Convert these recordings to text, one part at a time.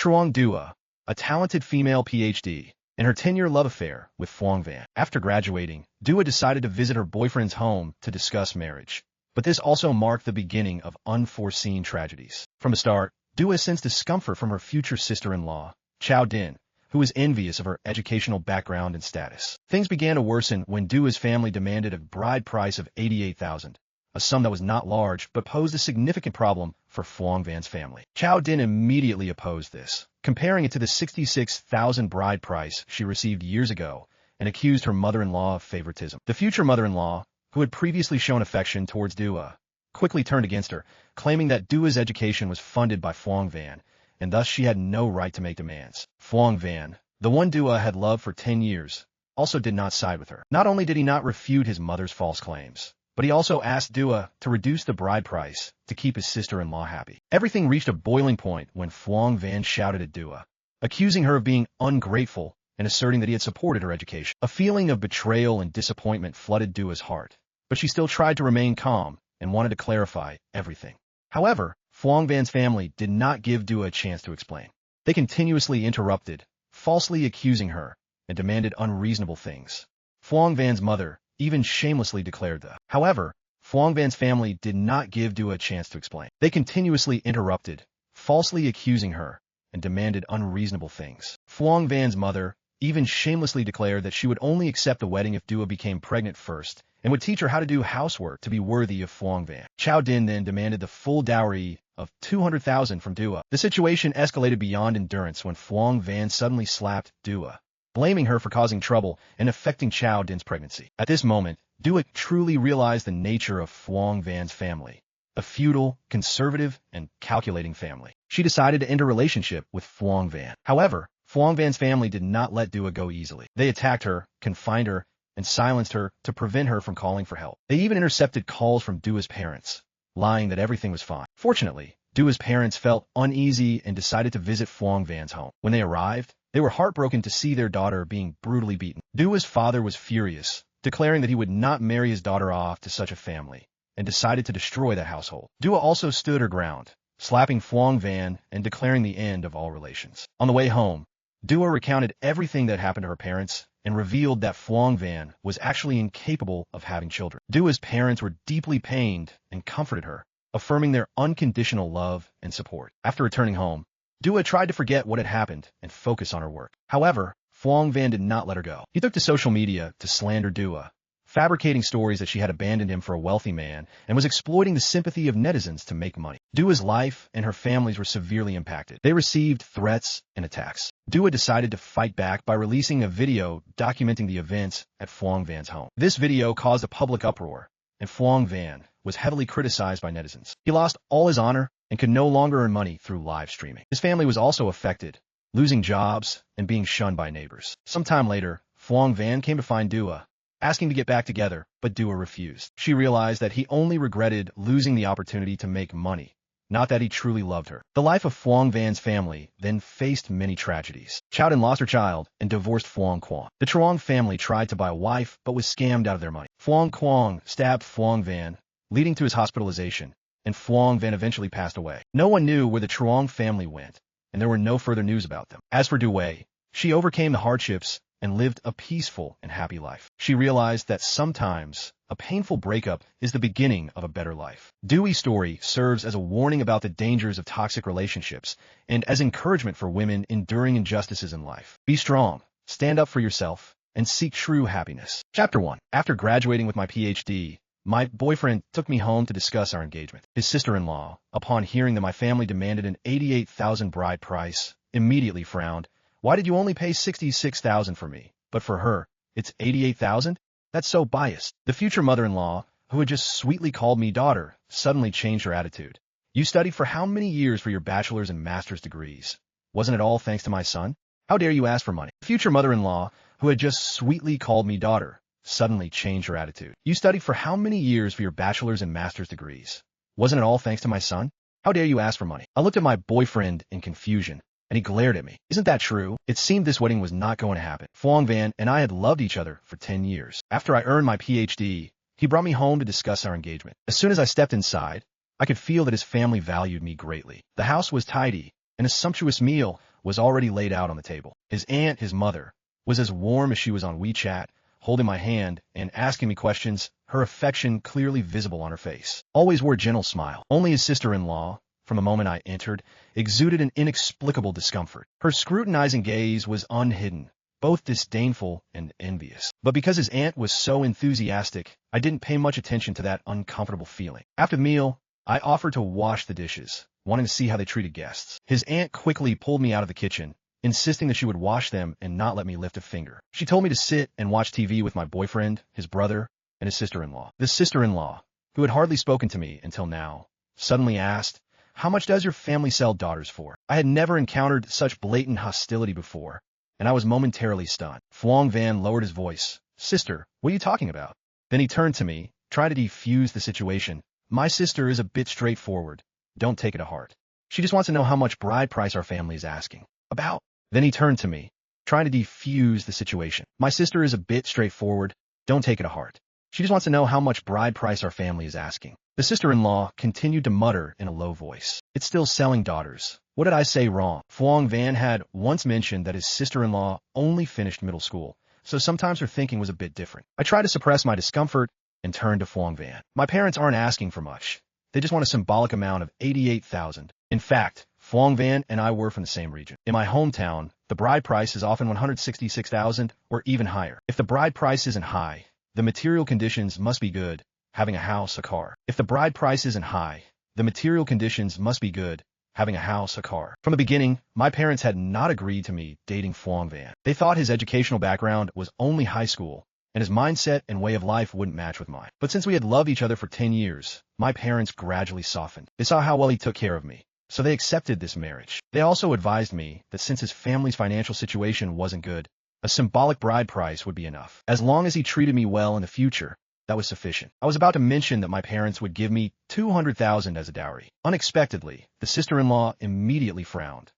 Truong Dua, a talented female PhD, in her 10-year love affair with Phuong Van. After graduating, Dua decided to visit her boyfriend's home to discuss marriage. But this also marked the beginning of unforeseen tragedies. From the start, Dua sensed discomfort from her future sister-in-law, Chow Din, who was envious of her educational background and status. Things began to worsen when Dua's family demanded a bride price of $88,000, a sum that was not large but posed a significant problem for Phuong Van's family. Chow Din immediately opposed this, comparing it to the $66,000 bride price she received years ago, and accused her mother-in-law of favoritism. The future mother-in-law, who had previously shown affection towards Dua, quickly turned against her, claiming that Dua's education was funded by Phuong Van, and thus she had no right to make demands. Phuong Van, the one Dua had loved for 10 years, also did not side with her. Not only did he not refute his mother's false claims, but he also asked Dua to reduce the bride price to keep his sister-in-law happy. Everything reached a boiling point when Phuong Van shouted at Dua, accusing her of being ungrateful and asserting that he had supported her education. A feeling of betrayal and disappointment flooded Dua's heart, but she still tried to remain calm and wanted to clarify everything. However, Phuong Van's family did not give Dua a chance to explain. They continuously interrupted, falsely accusing her, and demanded unreasonable things. Phuong Van's mother even shamelessly declared that. However, Phuong Van's family did not give Dua a chance to explain. They continuously interrupted, falsely accusing her, and demanded unreasonable things. Phuong Van's mother even shamelessly declared that she would only accept the wedding if Dua became pregnant first, and would teach her how to do housework to be worthy of Phuong Van. Chow Din then demanded the full dowry of $200,000 from Dua. The situation escalated beyond endurance when Phuong Van suddenly slapped Dua, blaming her for causing trouble and affecting Chow Din's pregnancy. At this moment, Dua truly realized the nature of Phuong Van's family, a feudal, conservative, and calculating family. She decided to end a relationship with Phuong Van. However, Phuong Van's family did not let Dua go easily. They attacked her, confined her, and silenced her to prevent her from calling for help. They even intercepted calls from Dua's parents, lying that everything was fine. Fortunately, Dua's parents felt uneasy and decided to visit Phuong Van's home. When they arrived, they were heartbroken to see their daughter being brutally beaten. Dua's father was furious, declaring that he would not marry his daughter off to such a family, and decided to destroy the household. Dua also stood her ground, slapping Phuong Van and declaring the end of all relations. On the way home, Dua recounted everything that happened to her parents and revealed that Phuong Van was actually incapable of having children. Dua's parents were deeply pained and comforted her, affirming their unconditional love and support. After returning home, Dua tried to forget what had happened and focus on her work. However, Phuong Van did not let her go. He took to social media to slander Dua, fabricating stories that she had abandoned him for a wealthy man and was exploiting the sympathy of netizens to make money. Dua's life and her family's were severely impacted. They received threats and attacks. Dua decided to fight back by releasing a video documenting the events at Phuong Van's home. This video caused a public uproar, and Phuong Van was heavily criticized by netizens. He lost all his honor and could no longer earn money through live streaming. His family was also affected, losing jobs and being shunned by neighbors. Sometime later, Phuong Van came to find Dua, asking to get back together, but Dua refused. She realized that he only regretted losing the opportunity to make money, not that he truly loved her. The life of Phuong Van's family then faced many tragedies. Chow Din lost her child and divorced Phuong Quang. The Truong family tried to buy a wife, but was scammed out of their money. Phuong Quang stabbed Phuong Van, leading to his hospitalization, and Phuong Van eventually passed away. No one knew where the Truong family went, and there were no further news about them. As for Dua, she overcame the hardships and lived a peaceful and happy life. She realized that sometimes a painful breakup is the beginning of a better life. Dua's story serves as a warning about the dangers of toxic relationships and as encouragement for women enduring injustices in life. Be strong, stand up for yourself, and seek true happiness. Chapter 1. After graduating with my PhD, my boyfriend took me home to discuss our engagement. His sister-in-law, upon hearing that my family demanded an $88,000 bride price, immediately frowned. Why did you only pay $66,000 for me? But for her, it's $88,000? That's so biased. The future mother-in-law, who had just sweetly called me daughter, suddenly changed her attitude. You studied for how many years for your bachelor's and master's degrees? Wasn't it all thanks to my son? How dare you ask for money? The future mother-in-law, who had just sweetly called me daughter, suddenly changed her attitude. You studied for how many years for your bachelor's and master's degrees? Wasn't it all thanks to my son? How dare you ask for money? I looked at my boyfriend in confusion, and he glared at me. Isn't that true? It seemed this wedding was not going to happen. Phuong Van and I had loved each other for 10 years. After I earned my PhD, he brought me home to discuss our engagement. As soon as I stepped inside, I could feel that his family valued me greatly. The house was tidy, and a sumptuous meal was already laid out on the table. His aunt, his mother, was as warm as she was on WeChat, holding my hand and asking me questions, her affection clearly visible on her face. Always wore a gentle smile. Only his sister-in-law, from the moment I entered, exuded an inexplicable discomfort. Her scrutinizing gaze was unhidden, both disdainful and envious. But because his aunt was so enthusiastic, I didn't pay much attention to that uncomfortable feeling. After the meal, I offered to wash the dishes, wanting to see how they treated guests. His aunt quickly pulled me out of the kitchen, insisting that she would wash them and not let me lift a finger. She told me to sit and watch TV with my boyfriend, his brother, and his sister-in-law. This sister-in-law, who had hardly spoken to me until now, suddenly asked, "How much does your family sell daughters for?" I had never encountered such blatant hostility before, and I was momentarily stunned. Phuong Van lowered his voice. "Sister, what are you talking about?" Then he turned to me, trying to defuse the situation. "My sister is a bit straightforward. Don't take it to heart. She just wants to know how much bride price our family is asking." "About?" Then he turned to me, trying to defuse the situation. "My sister is a bit straightforward. Don't take it to heart. She just wants to know how much bride price our family is asking." The sister-in-law continued to mutter in a low voice. "It's still selling daughters. What did I say wrong?" Phuong Van had once mentioned that his sister-in-law only finished middle school, so sometimes her thinking was a bit different. I tried to suppress my discomfort and turned to Phuong Van. "My parents aren't asking for much. They just want a symbolic amount of 88,000. In fact, Phuong Van and I were from the same region. In my hometown, the bride price is often 166,000 or even higher. If the bride price isn't high, the material conditions must be good, having a house, a car. If the bride price isn't high, the material conditions must be good, having a house, a car." From the beginning, my parents had not agreed to me dating Phuong Van. They thought his educational background was only high school, and his mindset and way of life wouldn't match with mine. But since we had loved each other for 10 years, my parents gradually softened. They saw how well he took care of me, so they accepted this marriage. They also advised me that since his family's financial situation wasn't good, a symbolic bride price would be enough. As long as he treated me well in the future, that was sufficient. I was about to mention that my parents would give me 200,000 as a dowry. Unexpectedly, the sister-in-law immediately frowned.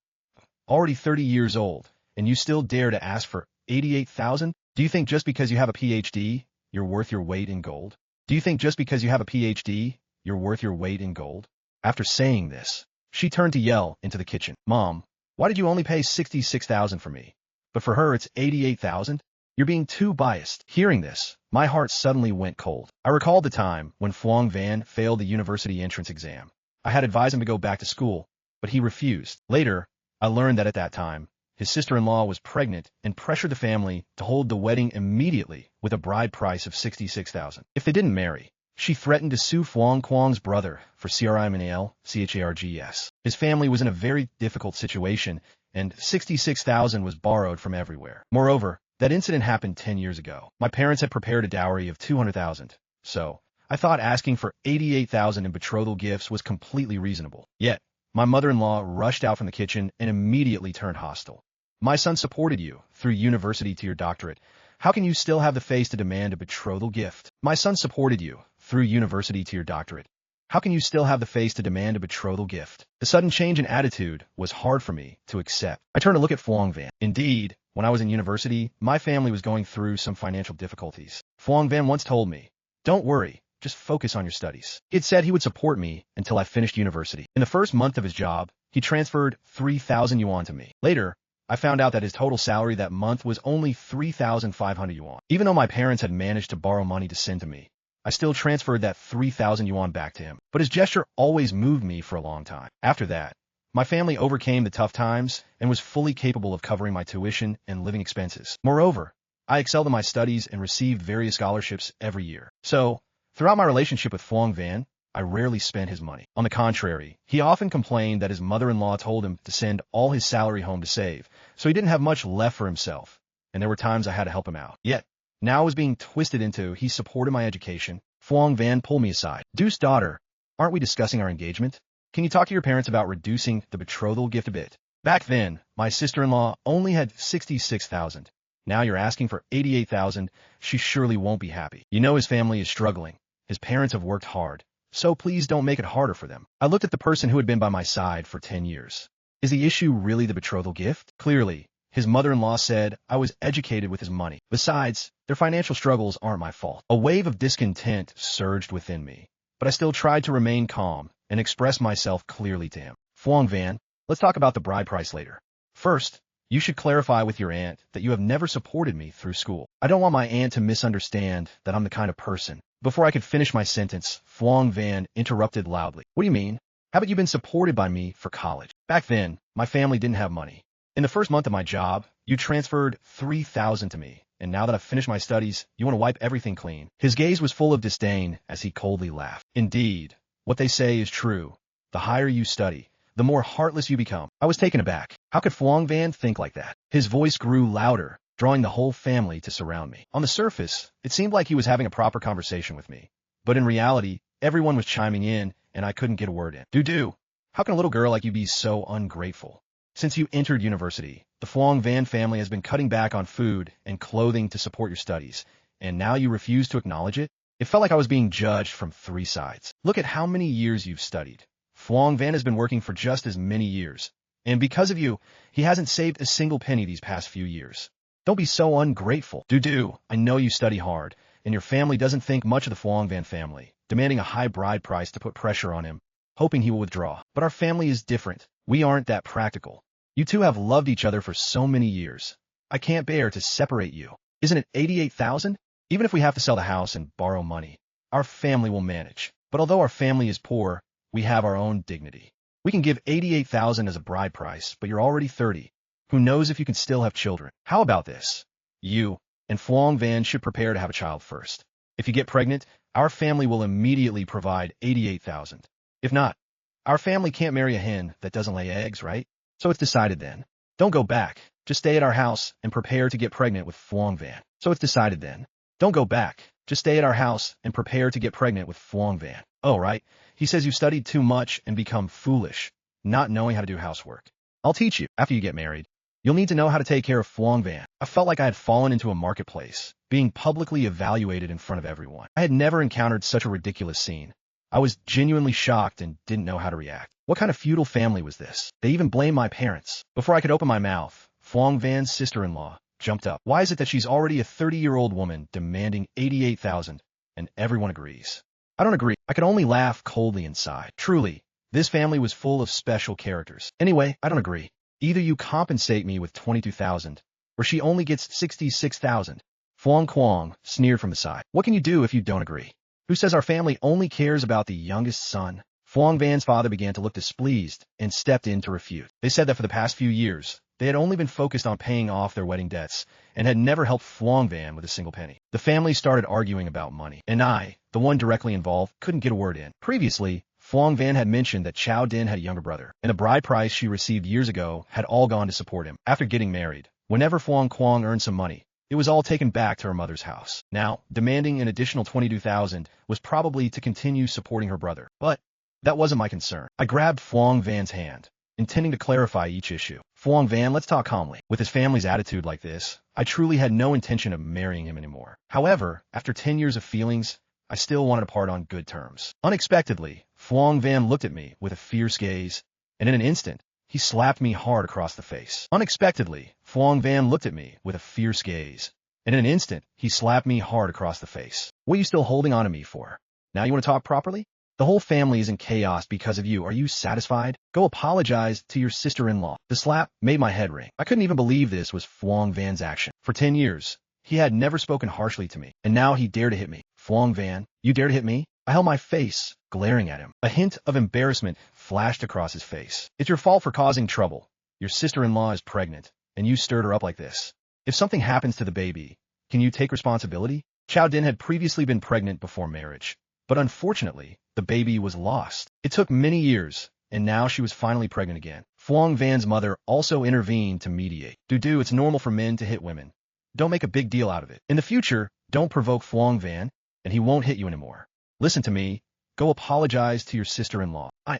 "Already 30 years old, and you still dare to ask for 88,000? Do you think just because you have a PhD, you're worth your weight in gold? Do you think just because you have a PhD, you're worth your weight in gold?" After saying this, she turned to yell into the kitchen. "Mom, why did you only pay 66,000 for me? But for her it's 88,000? You're being too biased." Hearing this, my heart suddenly went cold. I recalled the time when Phuong Van failed the university entrance exam. I had advised him to go back to school, but he refused. Later, I learned that at that time, his sister-in-law was pregnant and pressured the family to hold the wedding immediately with a bride price of 66,000. If they didn't marry, she threatened to sue Phuong Quang's brother for CRIMNAL-CHARGS. His family was in a very difficult situation, and 66,000 was borrowed from everywhere. Moreover, that incident happened 10 years ago. My parents had prepared a dowry of 200,000, so I thought asking for 88,000 in betrothal gifts was completely reasonable. Yet, my mother-in-law rushed out from the kitchen and immediately turned hostile. "My son supported you through university to your doctorate. How can you still have the face to demand a betrothal gift?" "My son supported you through university to your doctorate. How can you still have the face to demand a betrothal gift?" The sudden change in attitude was hard for me to accept. I turned to look at Phuong Van. Indeed, when I was in university, my family was going through some financial difficulties. Phuong Van once told me, "Don't worry, just focus on your studies." He had said he would support me until I finished university. In the first month of his job, he transferred 3,000 yuan to me. Later, I found out that his total salary that month was only 3,500 yuan. Even though my parents had managed to borrow money to send to me, I still transferred that 3,000 yuan back to him. But his gesture always moved me for a long time. After that, my family overcame the tough times and was fully capable of covering my tuition and living expenses. Moreover, I excelled in my studies and received various scholarships every year. So, throughout my relationship with Phuong Van, I rarely spent his money. On the contrary, he often complained that his mother-in-law told him to send all his salary home to save, so he didn't have much left for himself, and there were times I had to help him out. Yet, now I was being twisted into he supported my education. Phuong Van pulled me aside. "Deuce daughter, aren't we discussing our engagement? Can you talk to your parents about reducing the betrothal gift a bit? Back then, my sister-in-law only had 66,000. Now you're asking for 88,000. She surely won't be happy. You know his family is struggling. His parents have worked hard, so please don't make it harder for them." I looked at the person who had been by my side for 10 years. Is the issue really the betrothal gift? Clearly, his mother-in-law said I was educated with his money. Besides, their financial struggles aren't my fault. A wave of discontent surged within me, but I still tried to remain calm and express myself clearly to him. "Phuong Van, let's talk about the bride price later. First, you should clarify with your aunt that you have never supported me through school. I don't want my aunt to misunderstand that I'm the kind of person. Before I could finish my sentence, Phuong Van interrupted loudly. What do you mean? Haven't you been supported by me for college? Back then, my family didn't have money. In the first month of my job, you transferred $3,000 to me, and now that I've finished my studies, you want to wipe everything clean. His gaze was full of disdain as he coldly laughed. Indeed, what they say is true. The higher you study, the more heartless you become. I was taken aback. How could Phuong Van think like that? His voice grew louder, drawing the whole family to surround me. On the surface, it seemed like he was having a proper conversation with me. But in reality, everyone was chiming in, and I couldn't get a word in. Do. How can a little girl like you be so ungrateful? Since you entered university, the Phuong Van family has been cutting back on food and clothing to support your studies, and now you refuse to acknowledge it? It felt like I was being judged from three sides. Look at how many years you've studied. Phuong Van has been working for just as many years, and because of you, he hasn't saved a single penny these past few years. Don't be so ungrateful. Do. I know you study hard, and your family doesn't think much of the Phuong Van family, demanding a high bride price to put pressure on him, hoping he will withdraw. But our family is different. We aren't that practical. You two have loved each other for so many years. I can't bear to separate you. Isn't it $88,000? Even if we have to sell the house and borrow money, our family will manage. But although our family is poor, we have our own dignity. We can give $88,000 as a bride price, but you're already 30. Who knows if you can still have children? How about this? You and Phuong Van should prepare to have a child first. If you get pregnant, our family will immediately provide $88,000. If not, our family can't marry a hen that doesn't lay eggs, right? So it's decided then. Don't go back. Just stay at our house and prepare to get pregnant with Phuong Van. So it's decided then. Don't go back. Just stay at our house and prepare to get pregnant with Phuong Van. Oh, right. He says you studied too much and become foolish, not knowing how to do housework. I'll teach you. After you get married, you'll need to know how to take care of Phuong Van. I felt like I had fallen into a marketplace, being publicly evaluated in front of everyone. I had never encountered such a ridiculous scene. I was genuinely shocked and didn't know how to react. What kind of feudal family was this? They even blamed my parents. Before I could open my mouth, Phuong Van's sister-in-law jumped up. Why is it that she's already a 30-year-old woman demanding $88,000, and everyone agrees? I don't agree. I could only laugh coldly inside. Truly, this family was full of special characters. Anyway, I don't agree. Either you compensate me with $22,000, or she only gets $66,000. Phuong Quang sneered from the side. What can you do if you don't agree? Who says our family only cares about the youngest son? Phuong Van's father began to look displeased and stepped in to refute. They said that for the past few years, they had only been focused on paying off their wedding debts and had never helped Phuong Van with a single penny. The family started arguing about money, and I, the one directly involved, couldn't get a word in. Previously, Phuong Van had mentioned that Chow Din had a younger brother, and the bride price she received years ago had all gone to support him. After getting married, whenever Phuong Quang earned some money, it was all taken back to her mother's house. Now, demanding an additional $22,000 was probably to continue supporting her brother. But that wasn't my concern. I grabbed Phuong Van's hand, intending to clarify each issue. Phuong Van, let's talk calmly. With his family's attitude like this, I truly had no intention of marrying him anymore. However, after 10 years of feelings, I still wanted to part on good terms. Unexpectedly, Phuong Van looked at me with a fierce gaze, and in an instant, he slapped me hard across the face. Unexpectedly, Phuong Van looked at me with a fierce gaze, and in an instant, he slapped me hard across the face. What are you still holding on to me for? Now you want to talk properly? The whole family is in chaos because of you. Are you satisfied? Go apologize to your sister-in-law. The slap made my head ring. I couldn't even believe this was Phuong Van's action. For 10 years, he had never spoken harshly to me, and now he dared to hit me. Phuong Van, you dare to hit me? I held my face, glaring at him. A hint of embarrassment flashed across his face. It's your fault for causing trouble. Your sister-in-law is pregnant, and you stirred her up like this. If something happens to the baby, can you take responsibility? Chow Din had previously been pregnant before marriage, but unfortunately, the baby was lost. It took many years, and now she was finally pregnant again. Phuong Van's mother also intervened to mediate. It's normal for men to hit women. Don't make a big deal out of it. In the future, don't provoke Phuong Van, and he won't hit you anymore. Listen to me. Go apologize to your sister-in-law. I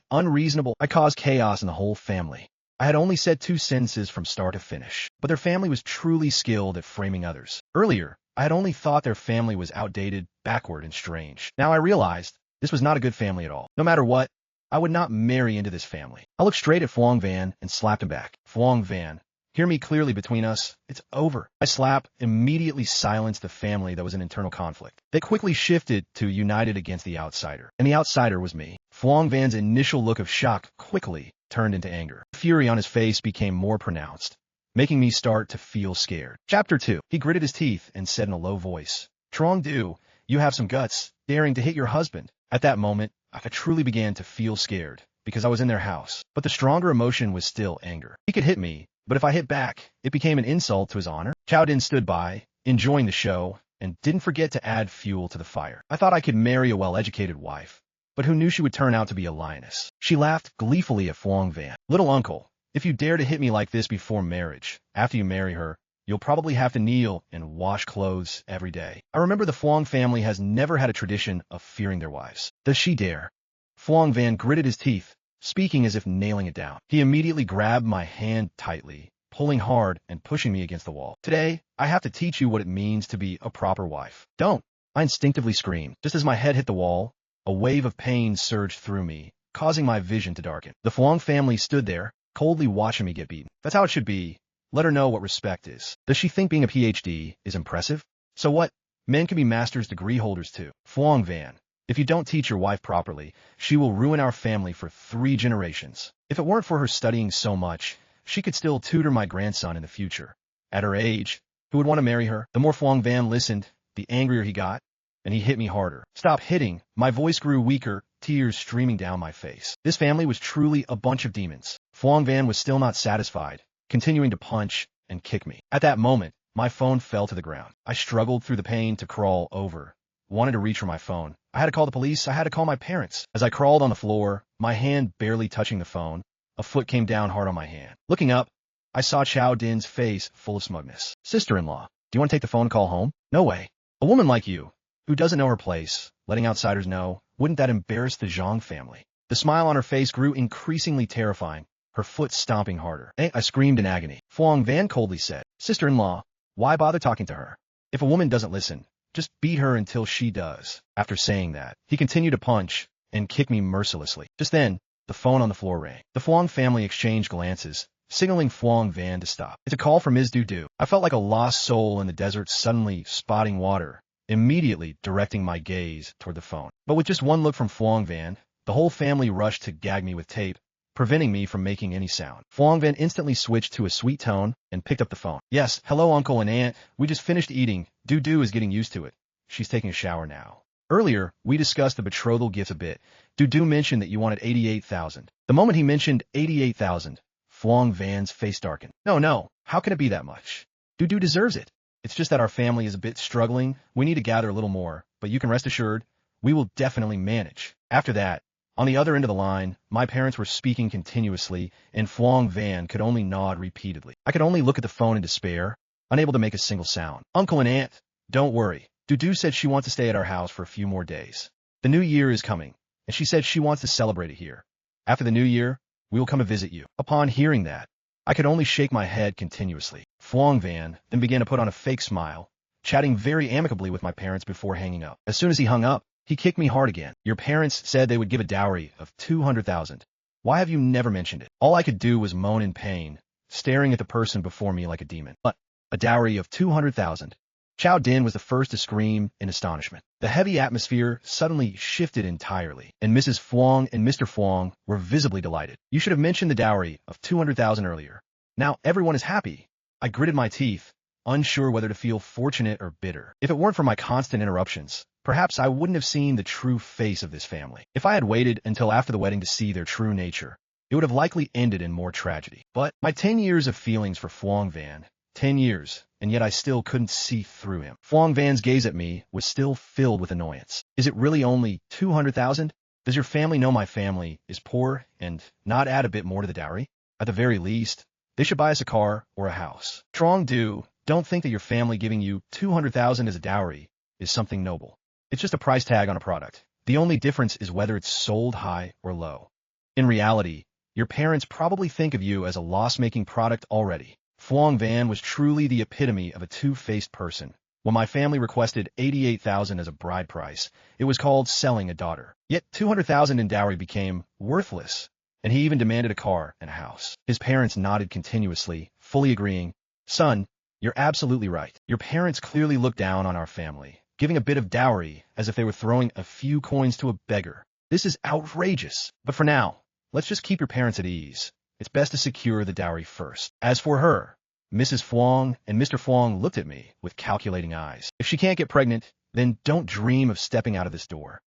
caused chaos in the whole family. I had only said 2 sentences from start to finish, but their family was truly skilled at framing others. Earlier, I had only thought their family was outdated, backward, and strange. Now I realized this was not a good family at all. No matter what, I would not marry into this family. I looked straight at Phuong Van and slapped him back. Phuong Van, hear me clearly between us. It's over. My slap immediately silenced the family that was in internal conflict. They quickly shifted to united against the outsider, and the outsider was me. Phuong Van's initial look of shock quickly turned into anger. The fury on his face became more pronounced, making me start to feel scared. Chapter 2. He gritted his teeth and said in a low voice, "Trong-do, you have some guts, daring to hit your husband." At that moment, I truly began to feel scared, because I was in their house. But the stronger emotion was still anger. He could hit me, but if I hit back, it became an insult to his honor. Chow Din stood by, enjoying the show, and didn't forget to add fuel to the fire. I thought I could marry a well-educated wife, but who knew she would turn out to be a lioness? She laughed gleefully at Phuong Van. "Little uncle, if you dare to hit me like this before marriage, after you marry her, you'll probably have to kneel and wash clothes every day." I remember the Phuong family has never had a tradition of fearing their wives. Does she dare? Phuong Van gritted his teeth, speaking as if nailing it down. He immediately grabbed my hand tightly, pulling hard and pushing me against the wall. "Today, I have to teach you what it means to be a proper wife." "Don't!" I instinctively screamed. Just as my head hit the wall, a wave of pain surged through me, causing my vision to darken. The Phuong family stood there, coldly watching me get beaten. That's how it should be. Let her know what respect is. Does she think being a PhD is impressive? So what? Men can be master's degree holders too. Phuong Van, if you don't teach your wife properly, she will ruin our family for 3 generations. If it weren't for her studying so much, she could still tutor my grandson in the future. At her age, who would want to marry her? The more Phuong Van listened, the angrier he got, and he hit me harder. "Stop hitting." My voice grew weaker, tears streaming down my face. This family was truly a bunch of demons. Phuong Van was still not satisfied, continuing to punch and kick me. At that moment, my phone fell to the ground. I struggled through the pain to crawl over, wanted to reach for my phone. I had to call the police, I had to call my parents. As I crawled on the floor, my hand barely touching the phone, a foot came down hard on my hand. Looking up, I saw Chow Din's face full of smugness. "Sister-in-law, do you want to take the phone call home?" "No way. A woman like you, who doesn't know her place, letting outsiders know, wouldn't that embarrass the Zhang family?" The smile on her face grew increasingly terrifying, her foot stomping harder. "Eh?" I screamed in agony. Phuong Van coldly said, "Sister-in-law, why bother talking to her? If a woman doesn't listen, just beat her until she does." After saying that, he continued to punch and kick me mercilessly. Just then, the phone on the floor rang. The Phuong family exchanged glances, signaling Phuong Van to stop. "It's a call from Ms. Du. I felt like a lost soul in the desert suddenly spotting water, immediately directing my gaze toward the phone. But with just one look from Phuong Van, the whole family rushed to gag me with tape, preventing me from making any sound. Phuong Van instantly switched to a sweet tone and picked up the phone. "Yes, hello uncle and aunt, we just finished eating. Du is getting used to it. She's taking a shower now. Earlier, we discussed the betrothal gifts a bit. Du mentioned that you wanted 88,000. The moment he mentioned 88,000, Phuong Van's face darkened. No, how can it be that much? Du deserves it. It's just that our family is a bit struggling. We need to gather a little more, but you can rest assured, we will definitely manage." After that, on the other end of the line, my parents were speaking continuously, and Phuong Van could only nod repeatedly. I could only look at the phone in despair, unable to make a single sound. "Uncle and aunt, don't worry. Du said she wants to stay at our house for a few more days. The new year is coming, and she said she wants to celebrate it here. After the new year, we will come to visit you." Upon hearing that, I could only shake my head continuously. Phuong Van then began to put on a fake smile, chatting very amicably with my parents before hanging up. As soon as he hung up, he kicked me hard again. "Your parents said they would give a dowry of 200,000. Why have you never mentioned it?" All I could do was moan in pain, staring at the person before me like a demon. "But a dowry of 200,000. Chow Din was the first to scream in astonishment. The heavy atmosphere suddenly shifted entirely, and Mrs. Phuong and Mr. Phuong were visibly delighted. "You should have mentioned the dowry of 200,000 earlier. Now everyone is happy." I gritted my teeth, unsure whether to feel fortunate or bitter. If it weren't for my constant interruptions, perhaps I wouldn't have seen the true face of this family. If I had waited until after the wedding to see their true nature, it would have likely ended in more tragedy. But my 10 years of feelings for Phuong Van, 10 years, and yet I still couldn't see through him. Phuong Van's gaze at me was still filled with annoyance. "Is it really only 200,000? Does your family know my family is poor and not add a bit more to the dowry? At the very least, they should buy us a car or a house." Trong-do, don't think that your family giving you 200,000 as a dowry is something noble. It's just a price tag on a product. The only difference is whether it's sold high or low. In reality, your parents probably think of you as a loss-making product already. Phuong Van was truly the epitome of a two-faced person. When my family requested 88,000 as a bride price, it was called selling a daughter. Yet 200,000 in dowry became worthless, and he even demanded a car and a house. His parents nodded continuously, fully agreeing. "Son, you're absolutely right. Your parents clearly look down on our family, giving a bit of dowry as if they were throwing a few coins to a beggar. This is outrageous. But for now, let's just keep your parents at ease. It's best to secure the dowry first. As for her, Mrs. Fuang and Mr. Fuang looked at me with calculating eyes. If she can't get pregnant, then don't dream of stepping out of this door.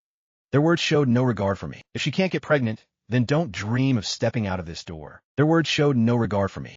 Their words showed no regard for me. If she can't get pregnant, then don't dream of stepping out of this door. Their words showed no regard for me.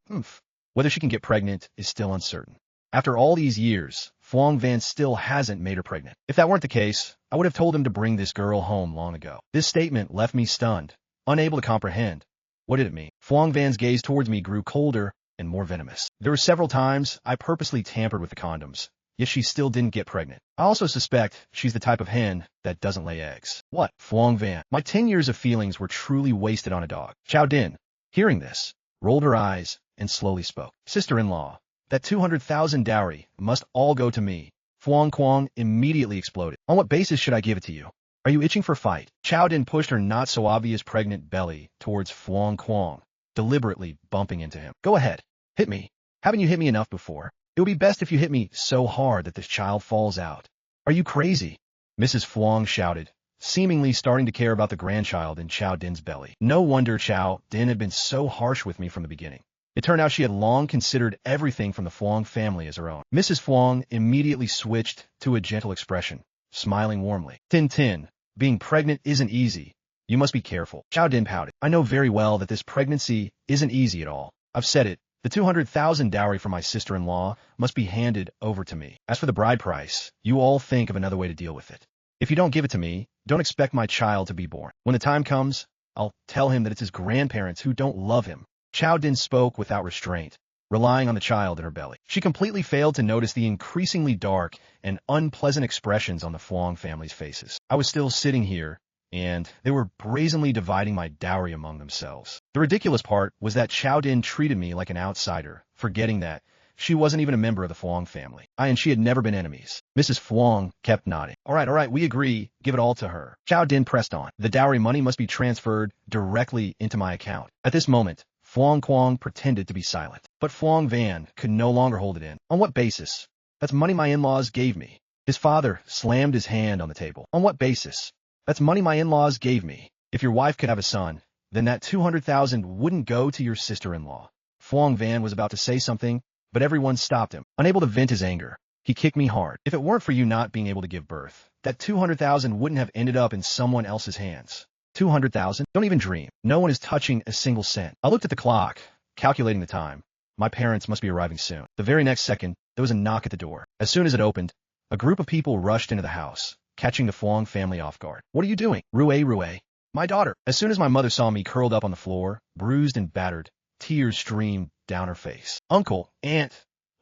Whether she can get pregnant is still uncertain. After all these years, Fuang Van still hasn't made her pregnant. If that weren't the case, I would have told him to bring this girl home long ago. This statement left me stunned, unable to comprehend. What did it mean? Fuang Van's gaze towards me grew colder and more venomous. There were several times I purposely tampered with the condoms, yet she still didn't get pregnant. I also suspect she's the type of hen that doesn't lay eggs. What? Fuang Van. My 10 years of feelings were truly wasted on a dog. Chao Din, hearing this, rolled her eyes and slowly spoke. Sister-in-law, that 200,000 dowry must all go to me. Fuang Quang immediately exploded. On what basis should I give it to you? Are you itching for fight? Chao Din pushed her not-so-obvious pregnant belly towards Fuang Quang, deliberately bumping into him. Go ahead. Hit me. Haven't you hit me enough before? It would be best if you hit me so hard that this child falls out. Are you crazy? Mrs. Fuang shouted, seemingly starting to care about the grandchild in Chao Din's belly. No wonder Chao Din had been so harsh with me from the beginning. It turned out she had long considered everything from the Fuang family as her own. Mrs. Fuang immediately switched to a gentle expression, smiling warmly. Tin Tin, being pregnant isn't easy. You must be careful. Chao Din pouted. I know very well that this pregnancy isn't easy at all. I've said it. The 200,000 dowry for my sister-in-law must be handed over to me. As for the bride price, you all think of another way to deal with it. If you don't give it to me, don't expect my child to be born. When the time comes, I'll tell him that it's his grandparents who don't love him. Chao Din spoke without restraint, relying on the child in her belly. She completely failed to notice the increasingly dark and unpleasant expressions on the Fuang family's faces. I was still sitting here, and they were brazenly dividing my dowry among themselves. The ridiculous part was that Chao Din treated me like an outsider, forgetting that she wasn't even a member of the Fuang family. I and she had never been enemies. Mrs. Fuang kept nodding. All right, we agree. Give it all to her. Chao Din pressed on. The dowry money must be transferred directly into my account. At this moment, Fuang Quang pretended to be silent. But Fuang Van could no longer hold it in. On what basis? That's money my in-laws gave me. His father slammed his hand on the table. On what basis? That's money my in-laws gave me. If your wife could have a son, then that 200,000 wouldn't go to your sister-in-law. Fuang Van was about to say something, but everyone stopped him. Unable to vent his anger, he kicked me hard. If it weren't for you not being able to give birth, that 200,000 wouldn't have ended up in someone else's hands. 200,000? Don't even dream. No one is touching a single cent. I looked at the clock, calculating the time. My parents must be arriving soon. The very next second, there was a knock at the door. As soon as it opened, a group of people rushed into the house, catching the Fuang family off guard. What are you doing? Rue, my daughter. As soon as my mother saw me curled up on the floor, bruised and battered, tears streamed down her face. Uncle, aunt,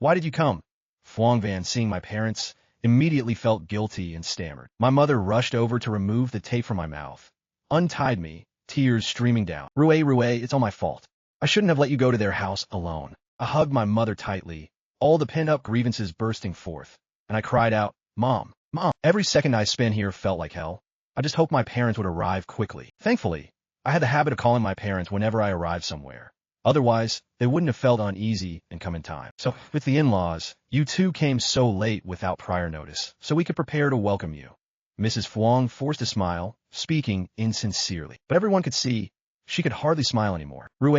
why did you come? Fuang Van, seeing my parents, immediately felt guilty and stammered. My mother rushed over to remove the tape from my mouth, untied me, tears streaming down. Rue, it's all my fault. I shouldn't have let you go to their house alone. I hugged my mother tightly, all the pent-up grievances bursting forth, and I cried out, Mom. Every second I spent here felt like hell. I just hoped my parents would arrive quickly. Thankfully, I had the habit of calling my parents whenever I arrived somewhere. Otherwise, they wouldn't have felt uneasy and come in time. So, with the in-laws, you two came so late without prior notice, so we could prepare to welcome you. Mrs. Fuang forced a smile, speaking insincerely. But everyone could see she could hardly smile anymore. Rue,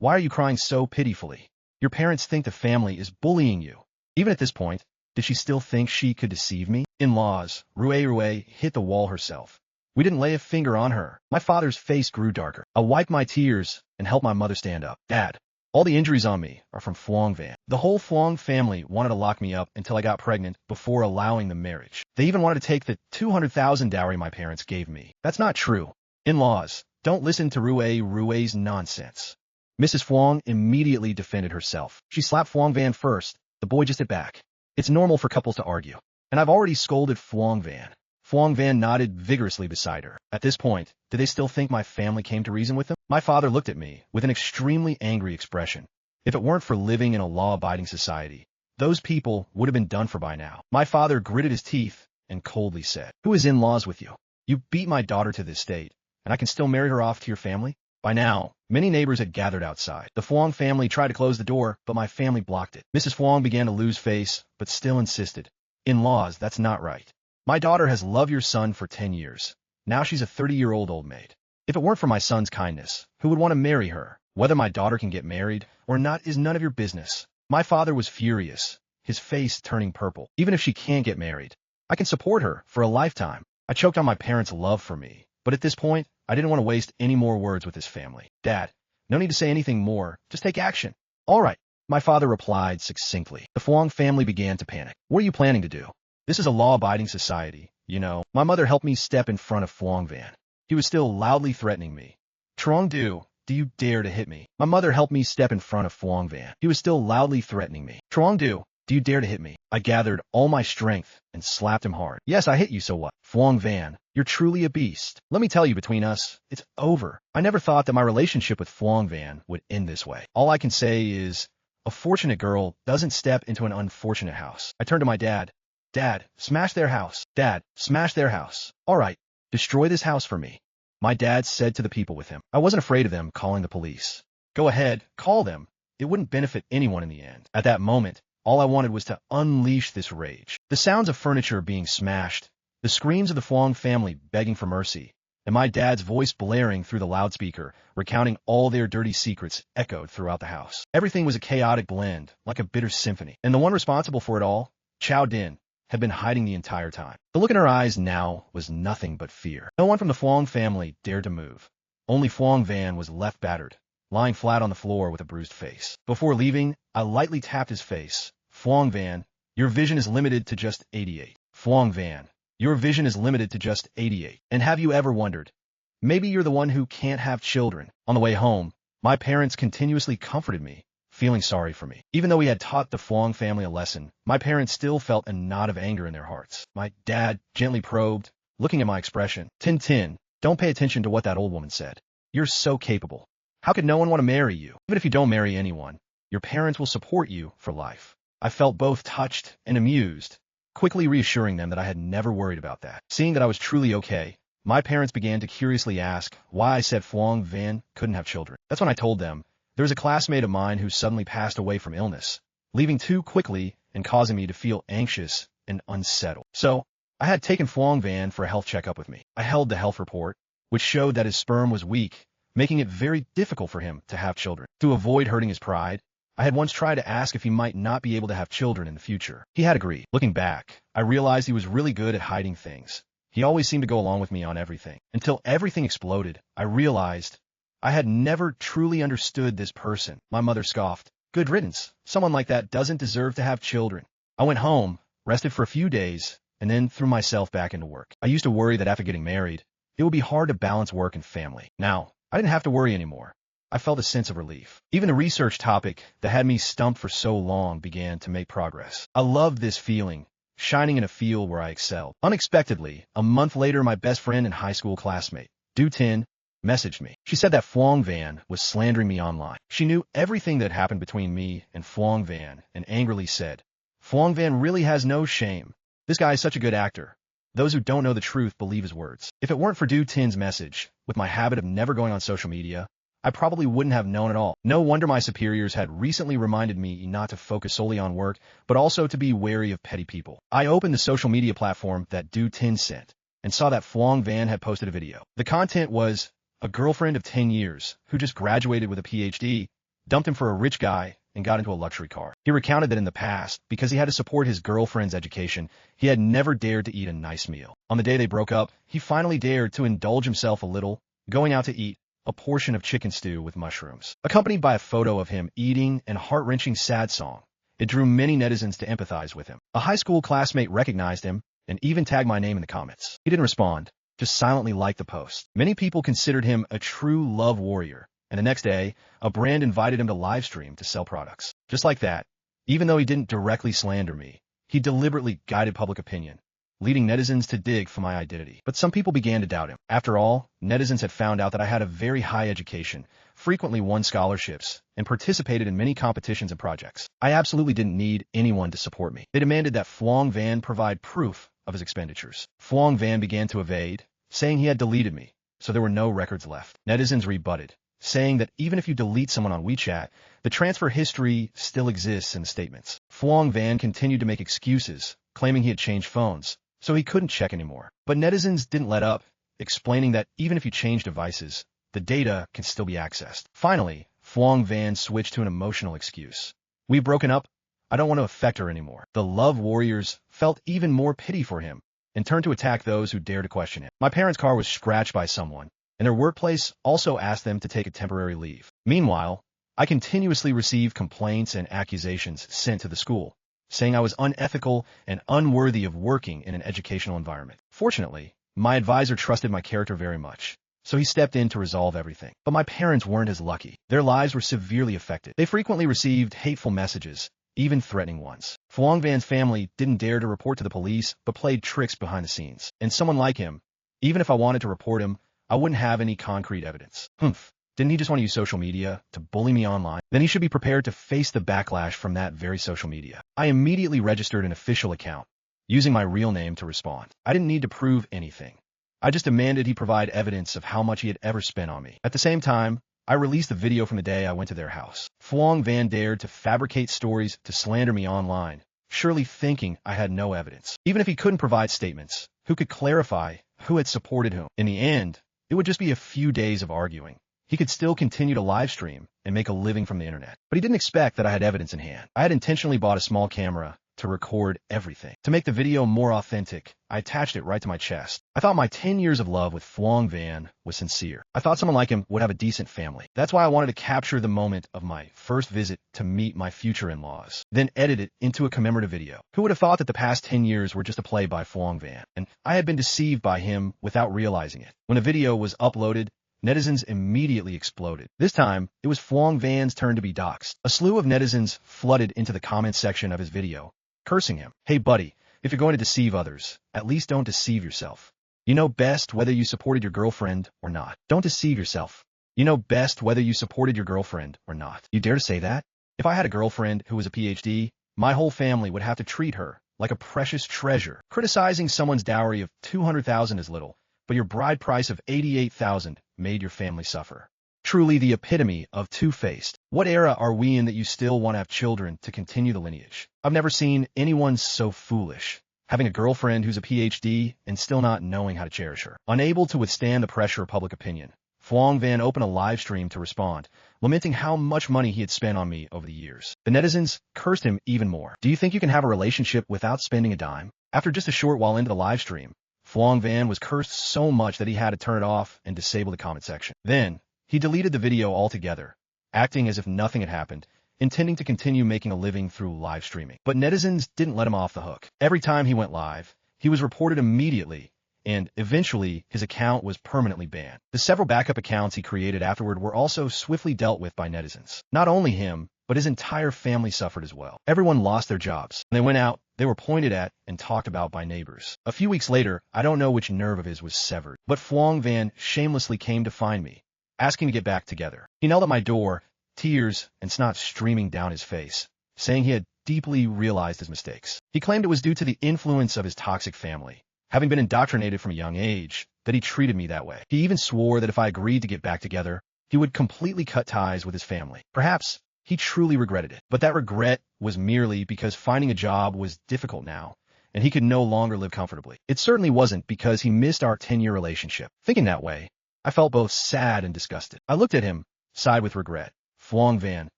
why are you crying so pitifully? Your parents think the family is bullying you. Even at this point, did she still think she could deceive me? In-laws, Rue hit the wall herself. We didn't lay a finger on her. My father's face grew darker. I wiped my tears and helped my mother stand up. Dad, all the injuries on me are from Fuang Van. The whole Fuang family wanted to lock me up until I got pregnant before allowing the marriage. They even wanted to take the 200,000 dowry my parents gave me. That's not true. In-laws, don't listen to Rue's nonsense. Mrs. Fuang immediately defended herself. She slapped Fuang Van first. The boy just hit back. It's normal for couples to argue. And I've already scolded Fuang Van. Fuang Van nodded vigorously beside her. At this point, did they still think my family came to reason with them? My father looked at me with an extremely angry expression. If it weren't for living in a law-abiding society, those people would have been done for by now. My father gritted his teeth and coldly said, Who is in-laws with you? You beat my daughter to this state, and I can still marry her off to your family? By now, many neighbors had gathered outside. The Fuang family tried to close the door, but my family blocked it. Mrs. Fuang began to lose face, but still insisted. In-laws, that's not right. My daughter has loved your son for 10 years. Now she's a 30-year-old old maid. If it weren't for my son's kindness, who would want to marry her? Whether my daughter can get married or not is none of your business. My father was furious, his face turning purple. Even if she can't get married, I can support her for a lifetime. I choked on my parents' love for me, but at this point, I didn't want to waste any more words with his family. Dad, no need to say anything more, just take action. All right, my father replied succinctly. The Fuang family began to panic. What are you planning to do? This is a law-abiding society, you know. My mother helped me step in front of Fuang Van. He was still loudly threatening me. Trong do you dare to hit me? My mother helped me step in front of Fuang Van. He was still loudly threatening me. Trong do you dare to hit me? I gathered all my strength and slapped him hard. Yes, I hit you, so what? Fuang Van, you're truly a beast. Let me tell you, between us, it's over. I never thought that my relationship with Fuang Van would end this way. All I can say is, a fortunate girl doesn't step into an unfortunate house. I turned to my dad. Dad, smash their house. Dad, smash their house. All right, destroy this house for me. My dad said to the people with him. I wasn't afraid of them calling the police. Go ahead, call them. It wouldn't benefit anyone in the end. At that moment, all I wanted was to unleash this rage. The sounds of furniture being smashed, the screams of the Fuang family begging for mercy, and my dad's voice blaring through the loudspeaker, recounting all their dirty secrets, echoed throughout the house. Everything was a chaotic blend, like a bitter symphony. And the one responsible for it all, Chow Din, had been hiding the entire time. The look in her eyes now was nothing but fear. No one from the Fuang family dared to move. Only Fuang Van was left battered, lying flat on the floor with a bruised face. Before leaving, I lightly tapped his face. Fuang Van, your vision is limited to just 88. Fuang Van, your vision is limited to just 88. And have you ever wondered, maybe you're the one who can't have children? On the way home, my parents continuously comforted me, feeling sorry for me. Even though we had taught the Fuang family a lesson, my parents still felt a knot of anger in their hearts. My dad gently probed, looking at my expression. Tin, don't pay attention to what that old woman said. You're so capable. How could no one want to marry you? Even if you don't marry anyone, your parents will support you for life. I felt both touched and amused, quickly reassuring them that I had never worried about that. Seeing that I was truly okay, my parents began to curiously ask why I said Fuang Van couldn't have children. That's when I told them, there was a classmate of mine who suddenly passed away from illness, leaving too quickly and causing me to feel anxious and unsettled. So, I had taken Fuang Van for a health checkup with me. I held the health report, which showed that his sperm was weak, making it very difficult for him to have children. To avoid hurting his pride, I had once tried to ask if he might not be able to have children in the future. He had agreed. Looking back, I realized he was really good at hiding things. He always seemed to go along with me on everything. Until everything exploded, I realized I had never truly understood this person. My mother scoffed. Good riddance. Someone like that doesn't deserve to have children. I went home, rested for a few days, and then threw myself back into work. I used to worry that after getting married, it would be hard to balance work and family. Now, I didn't have to worry anymore. I felt a sense of relief. Even the research topic that had me stumped for so long began to make progress. I loved this feeling, shining in a field where I excelled. Unexpectedly, a month later, my best friend and high school classmate, Du Tin, messaged me. She said that Fuang Van was slandering me online. She knew everything that happened between me and Fuang Van and angrily said, Fuang Van really has no shame. This guy is such a good actor. Those who don't know the truth believe his words. If it weren't for Du Tin's message, with my habit of never going on social media, I probably wouldn't have known at all. No wonder my superiors had recently reminded me not to focus solely on work, but also to be wary of petty people. I opened the social media platform that Du Tin sent and saw that Fuang Van had posted a video. The content was, a girlfriend of 10 years, who just graduated with a PhD, dumped him for a rich guy and got into a luxury car. He recounted that in the past, because he had to support his girlfriend's education, he had never dared to eat a nice meal. On the day they broke up, he finally dared to indulge himself a little, going out to eat a portion of chicken stew with mushrooms. Accompanied by a photo of him eating and heart-wrenching sad song, it drew many netizens to empathize with him. A high school classmate recognized him and even tagged my name in the comments. He didn't respond, just silently liked the post. Many people considered him a true love warrior, and the next day, a brand invited him to live stream to sell products. Just like that, even though he didn't directly slander me, he deliberately guided public opinion, leading netizens to dig for my identity. But some people began to doubt him. After all, netizens had found out that I had a very high education, frequently won scholarships, and participated in many competitions and projects. I absolutely didn't need anyone to support me. They demanded that Fuang Van provide proof of his expenditures. Fuang Van began to evade, saying he had deleted me, so there were no records left. Netizens rebutted, saying that even if you delete someone on WeChat, the transfer history still exists in the statements. Fuang Van continued to make excuses, claiming he had changed phones, so he couldn't check anymore. But netizens didn't let up, explaining that even if you change devices, the data can still be accessed. Finally, Phuong Van switched to an emotional excuse. We've broken up. I don't want to affect her anymore. The love warriors felt even more pity for him and turned to attack those who dared to question him. My parents' car was scratched by someone, and their workplace also asked them to take a temporary leave. Meanwhile, I continuously received complaints and accusations sent to the school, saying I was unethical and unworthy of working in an educational environment. Fortunately, my advisor trusted my character very much, so he stepped in to resolve everything. But my parents weren't as lucky. Their lives were severely affected. They frequently received hateful messages, even threatening ones. Phuong Van's family didn't dare to report to the police, but played tricks behind the scenes. And someone like him, even if I wanted to report him, I wouldn't have any concrete evidence. Didn't he just want to use social media to bully me online? Then he should be prepared to face the backlash from that very social media. I immediately registered an official account, using my real name to respond. I didn't need to prove anything. I just demanded he provide evidence of how much he had ever spent on me. At the same time, I released the video from the day I went to their house. Phuong Van dared to fabricate stories to slander me online, surely thinking I had no evidence. Even if he couldn't provide statements, who could clarify who had supported whom? In the end, it would just be a few days of arguing. He could still continue to live stream and make a living from the internet. But he didn't expect that I had evidence in hand. I had intentionally bought a small camera to record everything. To make the video more authentic, I attached it right to my chest. I thought my 10 years of love with Phuong Van was sincere. I thought someone like him would have a decent family. That's why I wanted to capture the moment of my first visit to meet my future in-laws, then edit it into a commemorative video. Who would have thought that the past 10 years were just a play by Phuong Van? And I had been deceived by him without realizing it. When the video was uploaded, netizens immediately exploded. This time, it was Phuong Van's turn to be doxxed. A slew of netizens flooded into the comments section of his video, cursing him. Hey buddy, if you're going to deceive others, at least don't deceive yourself. You know best whether you supported your girlfriend or not. Don't deceive yourself. You know best whether you supported your girlfriend or not. You dare to say that? If I had a girlfriend who was a PhD, my whole family would have to treat her like a precious treasure. Criticizing someone's dowry of $200,000 is little, but your bride price of $88,000 made your family suffer. Truly the epitome of two-faced. What era are we in that you still want to have children to continue the lineage? I've never seen anyone so foolish. Having a girlfriend who's a PhD and still not knowing how to cherish her. Unable to withstand the pressure of public opinion, Phuong Van opened a live stream to respond, lamenting how much money he had spent on me over the years. The netizens cursed him even more. Do you think you can have a relationship without spending a dime? After just a short while into the live stream, Phuong Van was cursed so much that he had to turn it off and disable the comment section. Then, he deleted the video altogether, acting as if nothing had happened, intending to continue making a living through live streaming. But netizens didn't let him off the hook. Every time he went live, he was reported immediately, and eventually his account was permanently banned. The several backup accounts he created afterward were also swiftly dealt with by netizens. Not only him, but his entire family suffered as well. Everyone lost their jobs. When they went out, they were pointed at and talked about by neighbors. A few weeks later, I don't know which nerve of his was severed, but Phuong Van shamelessly came to find me, asking to get back together. He knelt at my door, tears and snot streaming down his face, saying he had deeply realized his mistakes. He claimed it was due to the influence of his toxic family, having been indoctrinated from a young age, that he treated me that way. He even swore that if I agreed to get back together, he would completely cut ties with his family. Perhaps he truly regretted it, but that regret was merely because finding a job was difficult now, and he could no longer live comfortably. It certainly wasn't because he missed our 10-year relationship. Thinking that way, I felt both sad and disgusted. I looked at him, sighed with regret. Phuong Van,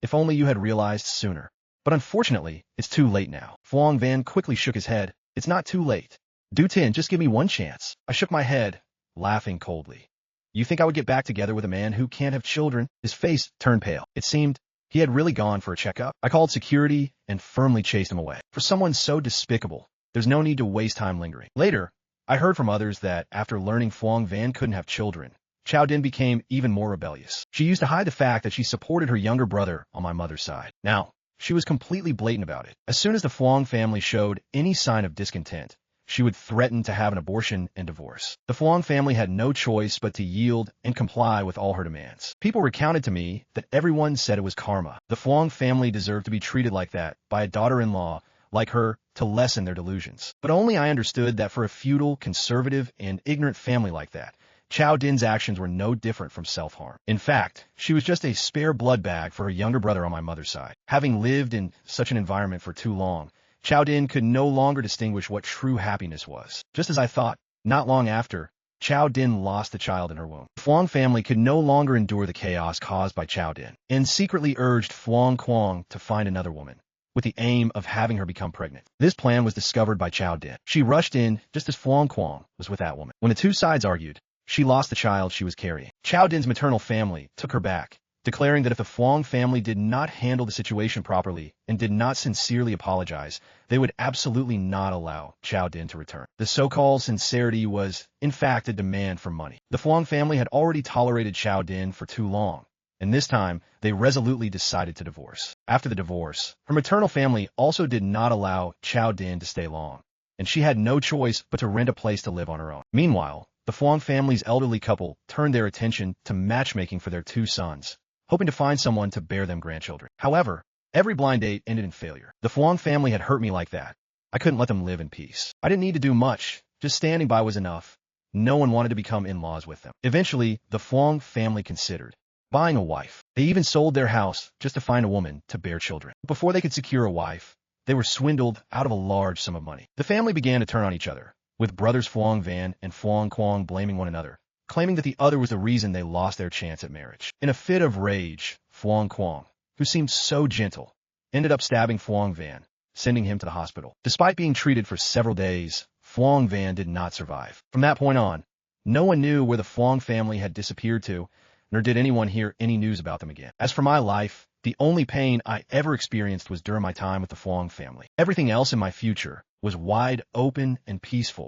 if only you had realized sooner. But unfortunately, it's too late now. Phuong Van quickly shook his head. It's not too late. Do Tin, just give me one chance. I shook my head, laughing coldly. You think I would get back together with a man who can't have children? His face turned pale. It seemed he had really gone for a checkup. I called security and firmly chased him away. For someone so despicable, there's no need to waste time lingering. Later, I heard from others that after learning Phuong Van couldn't have children, Chow Din became even more rebellious. She used to hide the fact that she supported her younger brother on my mother's side. Now, she was completely blatant about it. As soon as the Phuong family showed any sign of discontent, she would threaten to have an abortion and divorce. The Phuong family had no choice but to yield and comply with all her demands. People recounted to me that everyone said it was karma. The Phuong family deserved to be treated like that by a daughter-in-law like her to lessen their delusions. But only I understood that for a feudal, conservative, and ignorant family like that, Chow Din's actions were no different from self-harm. In fact, she was just a spare blood bag for her younger brother on my mother's side. Having lived in such an environment for too long, Chow Din could no longer distinguish what true happiness was. Just as I thought, not long after, Chao Din lost the child in her womb. The Fuang family could no longer endure the chaos caused by Chao Din, and secretly urged Fuang Quang to find another woman, with the aim of having her become pregnant. This plan was discovered by Chao Din. She rushed in just as Fuang Quang was with that woman. When the two sides argued, she lost the child she was carrying. Chao Din's maternal family took her back, declaring that if the Fuang family did not handle the situation properly and did not sincerely apologize, they would absolutely not allow Chao Din to return. The so-called sincerity was, in fact, a demand for money. The Fuang family had already tolerated Chao Din for too long, and this time they resolutely decided to divorce. After the divorce, her maternal family also did not allow Chao Din to stay long, and she had no choice but to rent a place to live on her own. Meanwhile, the Fuang family's elderly couple turned their attention to matchmaking for their two sons, hoping to find someone to bear them grandchildren. However, every blind date ended in failure. The Fuang family had hurt me like that. I couldn't let them live in peace. I didn't need to do much. Just standing by was enough. No one wanted to become in-laws with them. Eventually, the Fuang family considered buying a wife. They even sold their house just to find a woman to bear children. Before they could secure a wife, they were swindled out of a large sum of money. The family began to turn on each other, with brothers Fuang Van and Fuang Quang blaming one another, claiming that the other was the reason they lost their chance at marriage. In a fit of rage, Fuang Quang, who seemed so gentle, ended up stabbing Fuang Van, sending him to the hospital. Despite being treated for several days, Fuang Van did not survive. From that point on, no one knew where the Fuang family had disappeared to, nor did anyone hear any news about them again. As for my life, the only pain I ever experienced was during my time with the Fuang family. Everything else in my future was wide open and peaceful.